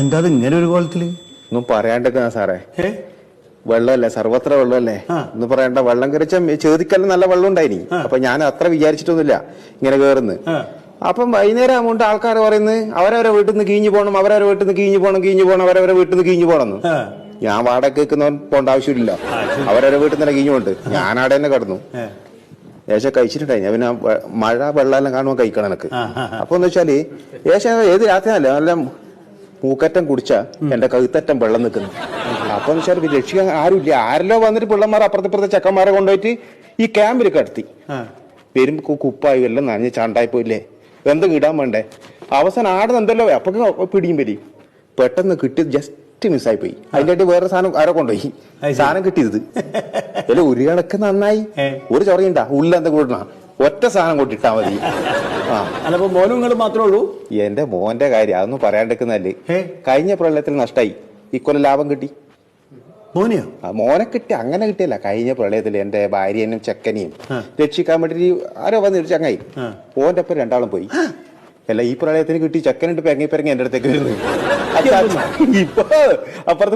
എന്താ ഇങ്ങനെ ഒരു കോലത്തില്? ഒന്നും പറയാണ്ടിരിക്കുന്ന സാറേ, വെള്ളമല്ലേ, സർവത്ര വെള്ളമല്ലേ, ഒന്ന് പറയണ്ട. വെള്ളം കയറിച്ച ചേതിക്കെല്ലാം നല്ല വെള്ളം ഉണ്ടായിനി. അപ്പൊ ഞാൻ അത്ര വിചാരിച്ചിട്ടൊന്നുമില്ല ഇങ്ങനെ കേറുന്നു. അപ്പം വൈകുന്നേരം ആകുമ്പോൾ ആൾക്കാർ പറയുന്നത് അവരവരെ വീട്ടിൽ നിന്ന് കീഞ്ഞു പോകണം, അവരവരെ വീട്ടിൽ നിന്ന് കീഞ്ഞു പോകണം, അവരവരെ വീട്ടിൽ നിന്ന് കീഞ്ഞു പോകണം. ഞാൻ വാടക കേൾക്കുന്നവൻ പോകേണ്ട ആവശ്യമില്ല, അവരവരെ വീട്ടിൽ നിന്ന് കീഞ്ഞു പോണ്ട്. ഞാൻ അവിടെ തന്നെ കിടന്നു. ഏശ കഴിച്ചിട്ടുണ്ടായി. പിന്നെ മഴ വെള്ളം കാണുമ്പോൾ കഴിക്കണം എനിക്ക്. അപ്പൊ എന്ന് വെച്ചാല് ഏശ ഏത് രാത്രിയല്ല നല്ല മൂക്കറ്റം കുടിച്ച എന്റെ കഴുത്തറ്റം വെള്ളം നിൽക്കുന്നു. അപ്പൊ എന്ന് വെച്ചാൽ രക്ഷിക്കാൻ ആരുമില്ല. ആരല്ലോ വന്നിട്ട് പിള്ളമാർ അപ്പുറത്തെ ചെക്കന്മാരെ കൊണ്ടുപോയിട്ട് ഈ ക്യാമ്പിൽ കടത്തി. പെരും കുപ്പായി എല്ലാം നനഞ്ഞ് ചാണ്ടായി പോയില്ലേ, എന്തെങ്കിലും ഇടാൻ വേണ്ടേ. അവസാനം ആടുന്ന് എന്തല്ലോ അപ്പൊ പിടിയും വരും. പെട്ടെന്ന് കിട്ടിയത് ജസ്റ്റ് മിസ്സായി പോയി. അതിന്റെ ആയിട്ട് വേറെ സാധനം ആരോ കൊണ്ടുപോയി. സാധനം കിട്ടിയത് അല്ല ഒരു കണക്ക് നന്നായി. ഒരു ചൊറയുണ്ടാ ഉള്ളെന്താ കൂടണ ഒറ്റ സാധനം കൊണ്ടിട്ടാ മതി. അല്ലപ്പോ മോനും നിങ്ങൾ മാത്രമേ ഉള്ളൂ? എന്റെ മോന്റെ കാര്യം അതൊന്നും പറയാണ്ടിരിക്കുന്നല്ലേ. കഴിഞ്ഞ പ്രളയത്തിൽ നഷ്ടായി, ഇക്കൊല്ലം ലാഭം കിട്ടി. മോനെയോ? മോനെ കിട്ടി. അങ്ങനെ കിട്ടിയല്ല, കഴിഞ്ഞ പ്രളയത്തിൽ എന്റെ ഭാര്യനും ചെക്കനെയും രക്ഷിക്കാൻ വേണ്ടി ആരോ വന്നിട്ട് ചങ്ങായി ഓന്റെ ഒപ്പം രണ്ടാളും പോയി. അല്ല ഈ പ്രളയത്തിന് കിട്ടി. ചെക്കനുണ്ട് പെരങ്ങി എന്റെ അടുത്തേക്ക് വരുന്നു. ഇപ്പൊ അപ്പുറത്ത്